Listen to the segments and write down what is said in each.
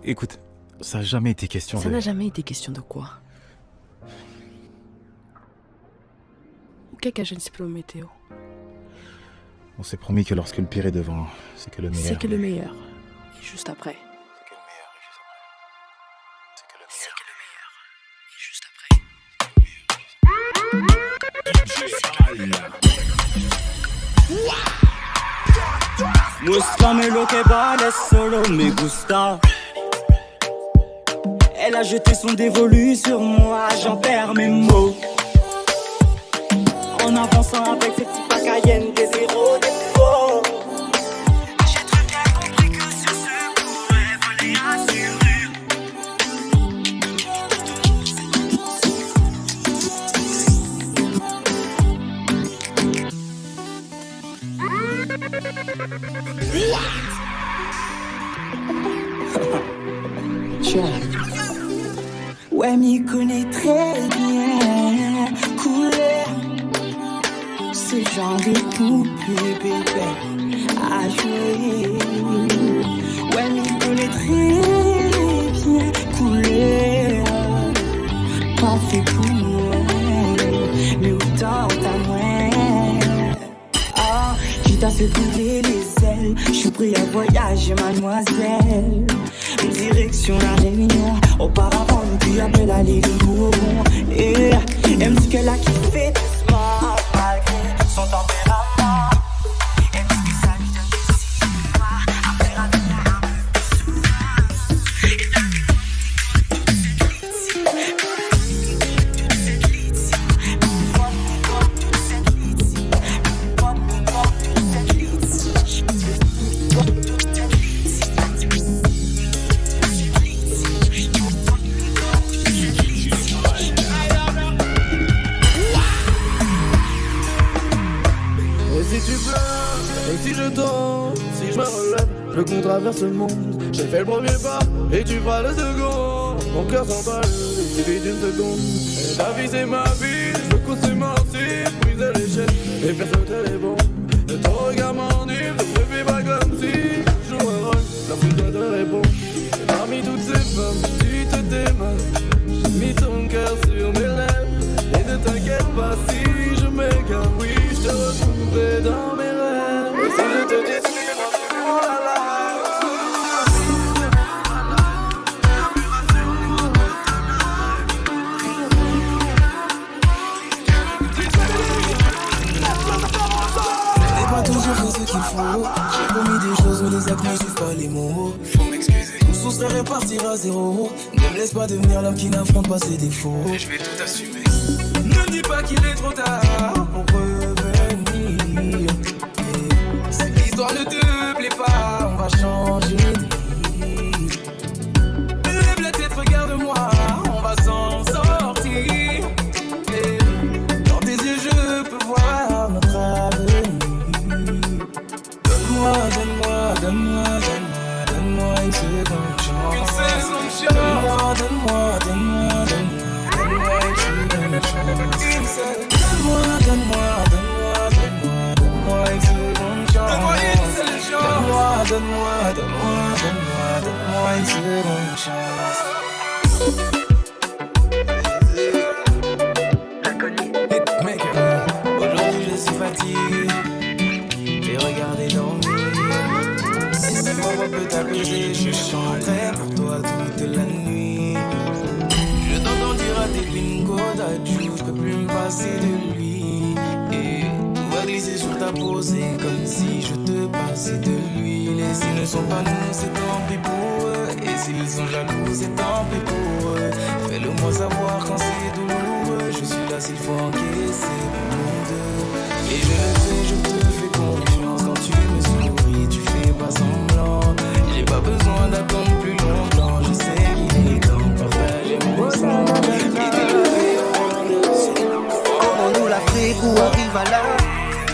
Écoute, ça n'a jamais été question Ça n'a jamais été question de quoi? O que é que a gente se prometeu? On s'est promis que lorsque le pire est devant, c'est que le meilleur... C'est que le meilleur. Et juste après. C'est que le meilleur et juste après. Muéstrame lo que vale, solo me gusta. Elle a jeté son dévolu sur moi, j'en perds mes mots. En avançant avec ses petits pas Cayenne, des zéros, des faux. J'ai très bien compris que sur ce coup, elle volait assurer. Ouais, m'y connaît très bien, couleur. Ce genre de poupée, bébé, à jouer. Ouais, m'y connaît très bien, couleur. Pas fait pour moi, mais autant t'as moins. Ah, quitte à se couler les ailes, je suis prêt à voyager, mademoiselle. Direction la Réunion, auparavant puis après la Ligue de Bourbon. Et elle me dit qu'elle a kiffé doucement, malgré son tempérament. Elle me dit que ça lui donne des cinémas, à faire avec moi un peu plus souvent. Et depuis toute cette litzie, toute cette litzie, si tu pleures, et si je tombe, si je me relève, je compte traverse le monde. J'ai fait le premier pas, et tu feras le second. Mon cœur s'emballe, il suffit d'une seconde. Et ta vie c'est ma vie, je veux qu'on s'émancipe, briser les chaînes, et faire sauter les bombes. Et ton regard m'enivre, ne me fais pas comme si je joue un rôle, la foule doit te répondre. Et parmi toutes ces femmes, tu te démarres. J'ai mis ton cœur sur mes lèvres, et ne t'inquiète pas si je m'égare, oui, je te retrouverai dans mes rêves. Et si je te dis suivre, oh là là. Je n'ai pas toujours fait ce qu'il faut. J'ai promis des choses, mais les actes ne suivent pas les mots. Faut m'excuser. Tout ce serait repartir à zéro. Ne me laisse pas devenir l'homme qui n'affronte pas ses défauts. Et je vais tout assumer. Ne dis pas qu'il est trop tard pour revenir. Et si l'histoire ne te plaît pas, on va changer de vie. Lève la tête, regarde-moi, on va s'en sortir. Et dans tes yeux, je peux voir notre avenir. Donne-moi, donne-moi, donne-moi, donne-moi, donne-moi une seconde chance. Une seconde chance. Donne-moi, donne-moi, donne-moi, donne-moi, donne-moi une seconde chance. Donne-moi, donne-moi, donne-moi, donne-moi, donne-moi une seconde chance. Donne-moi une seconde chance. Donne-moi, donne-moi, donne-moi, donne-moi, donne-moi une seconde chance. Aujourd'hui je suis fatigué et regardez dormir. Si ce moment peut t'apaiser, je chanterai pour toi toute la nuit. Je t'entends dire à tes bingo d'adieu, je peux plus me passer de lui. Et tout va glisser sur ta peau, c'est comme si je te passais de l'huile. Et s'ils ne sont pas nous, c'est tant pis pour eux. Et s'ils sont jaloux, c'est tant pis pour eux. Fais-le moi savoir quand c'est douloureux. Je suis là s'il faut encaisser pour nous deux. Et je le sais, je te fais confiance. Quand tu me souris, tu fais pas semblant. J'ai pas besoin d'attendre plus longtemps. Je sais qu'il est temps de partager mon sang. Comment nous l'a fait pour arriver là?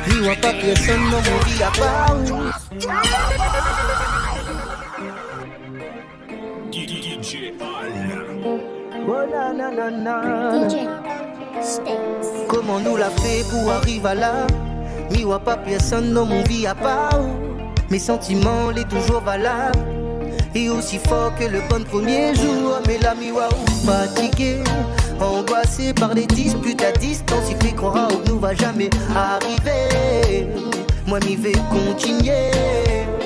Il n'y a pas personne dans mon vie à part. Oh na na na na. Comment nous l'a fait pour arriver là? Il n'y a pas personne dans mon vie à part. Mes sentiments, les toujours valables. et aussi fort que le bon premier jour. Mais la miwa ou fatigué, angoissé par les disputes à distance, il fait croire que nous va jamais arriver. Moi m'y vais continuer,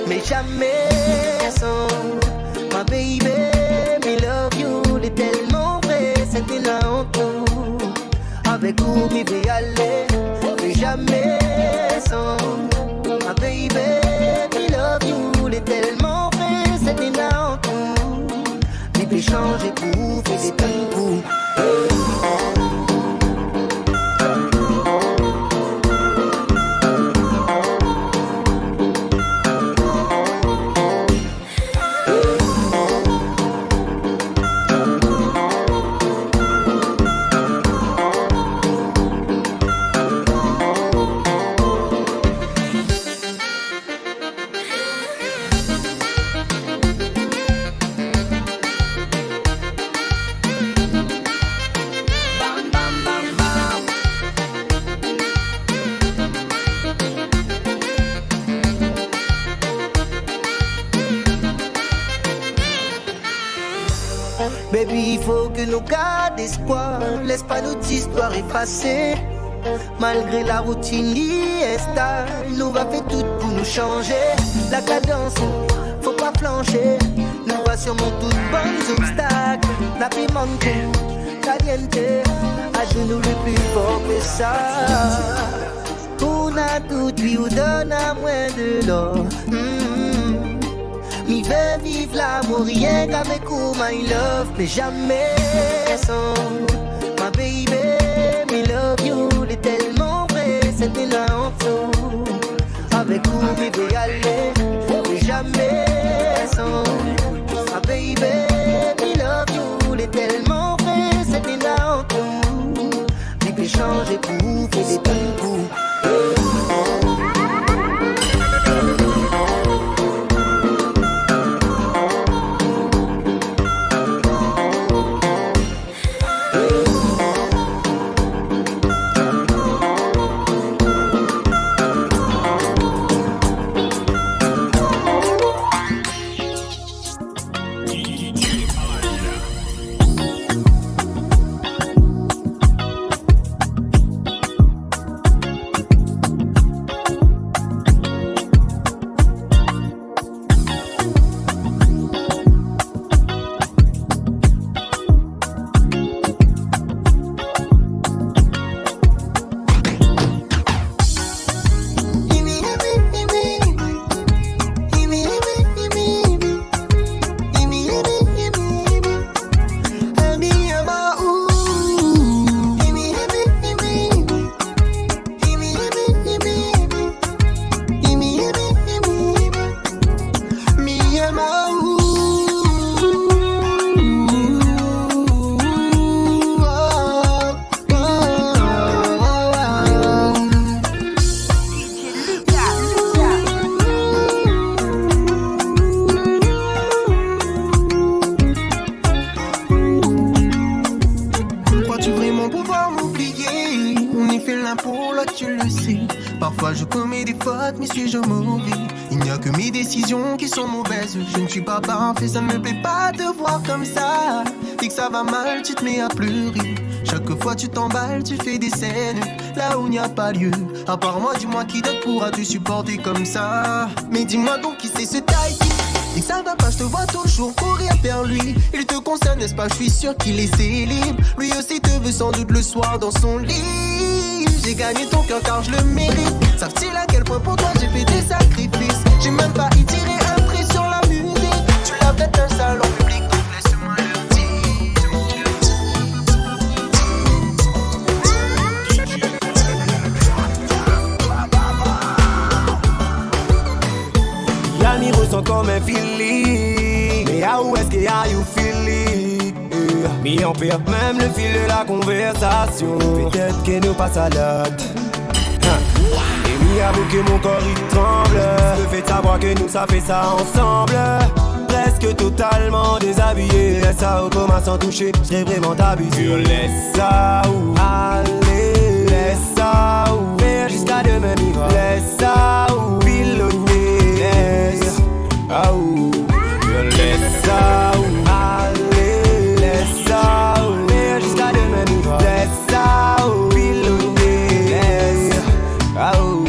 mais jamais sans ma baby, me love you, l'est tellement vrai, c'était là en tout. Avec vous m'y vais aller, mais jamais sans ma baby, me love you, l'est tellement vrai, c'était là en tout. M'y vais changer pour faire des temps. Baby, il faut que nous gardions espoir. Laisse pas notre histoire effacer. Malgré la routine instable, nous va faire tout pour nous changer. La cadence, faut pas flancher. Nous va sûrement toutes bonnes obstacles. La pimante, caliente, à genoux le plus fort que ça. On a tout, puis on donne à moins de l'or. Mi veux vivre l'amour rien qu'avec vous, my love. Mais jamais sans ma baby, me love you, l'est tellement vrai, c'était là en tout. Avec vous, mi vais aller, mais jamais sans ma baby, me love you, l'est tellement vrai, c'était là en tout. Mi vais changer pour vous, faire des temps pour vous. Je ne suis pas parfait, ça me plaît pas de voir comme ça. Dès que ça va mal, tu te mets à pleurer. Chaque fois tu t'emballes, tu fais des scènes là où il n'y a pas lieu. À part moi, dis-moi qui d'autre pourra te supporter comme ça. Mais dis-moi donc qui c'est ce taille. Dès que ça va pas, je te vois toujours courir vers lui. Il te concerne, n'est-ce pas? Je suis sûr qu'il est célèbre. Lui aussi te veut sans doute le soir dans son lit. J'ai gagné ton cœur car je le mérite. Savent-ils à quel point pour toi j'ai fait des sacrifices? J'ai même pas étiré un trait sur la musique. Tu l'as peut-être un salon public, donc laisse-moi le dire. Y'a ressent comme un feeling. Mais how est-ce que you feeling? Mais on perd même le fil de la conversation. Peut-être que nous passe à l'acte. Et mi avoue que mon corps il tremble. Le fait de savoir que nous ça fait ça ensemble. Presque totalement déshabillé. Laisse ça au coma sans toucher. J'serais vraiment t'habitué. Laisse ça ou aller. Laisse ça ou faire jusqu'à demain vivre. Laisse ça ou piloter. Laisse ça ou. Laisse ça où, allez, laisse ça où, mais jusqu'à demain nous laisse ça où, pilonner, laisse, ah où,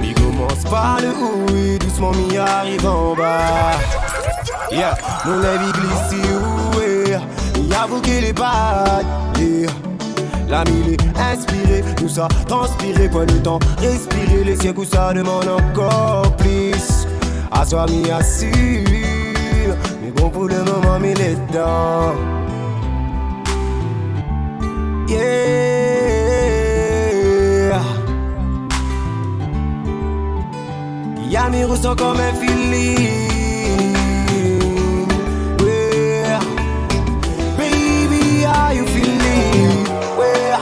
il commence par le haut et doucement m'y arrive en bas. Yeah, mon avis glisse où est, il a bouqué les pattes, yeah. L'ami il est inspiré, tout ça transpiré, point de temps, respirer, les siens coups ça demande encore plus. À soi m'y assure, mais bon pour le moment m'y les dents. Yeah. Y'a mes ressens comme un feeling. Yeah. Baby, how you feeling? Yeah.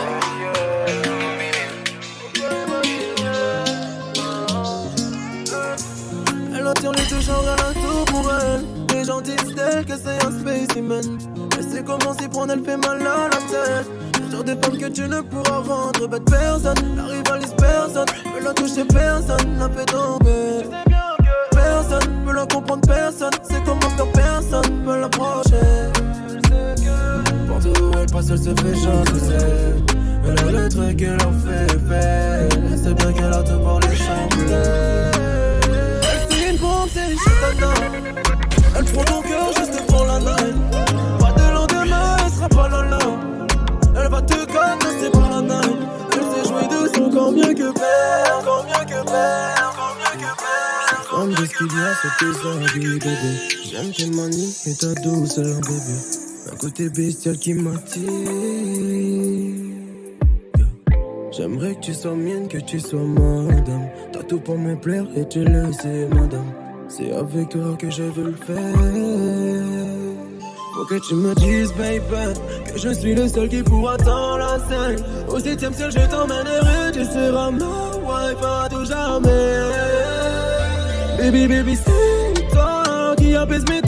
Elle attire les deux genres, elle a tout pour elle. Les gens disent d'elle que c'est un spécimen. Elle sait comment s'y prendre, elle fait mal à la tête. Le genre de femme que tu ne pourras rendre bête personne. La rivalise personne, peut la toucher personne, la fait tomber. Personne peut la comprendre, personne sait comment faire, personne peut l'approcher. Partout où elle passe, elle se fait jalouser. Elle a le truc, elle en fait effet. Elle sait bien qu'elle a tout pour les chanter. C'est une bombe, c'est Chitana. Elle prend ton cœur juste pour la night. Pas de lendemain, elle sera pas là. Elle va te connaître par la night. Elle sait jouer de son corps mieux que père. Encore mieux que père, encore mieux que père. Comme de ce qu'il y a sur tes habits, bébé. J'aime tes manies et ta douceur, bébé. Un côté bestial qui m'attire. J'aimerais que tu sois mienne, que tu sois madame. T'as tout pour me plaire et tu le sais, madame. C'est avec toi que je veux le faire. Faut que tu me dises, baby, que je suis le seul qui pourra t'en la scène. Au 7ème ciel, je t'emmènerai. Tu seras ma wife à tout jamais. Baby, baby, c'est toi qui apaise mes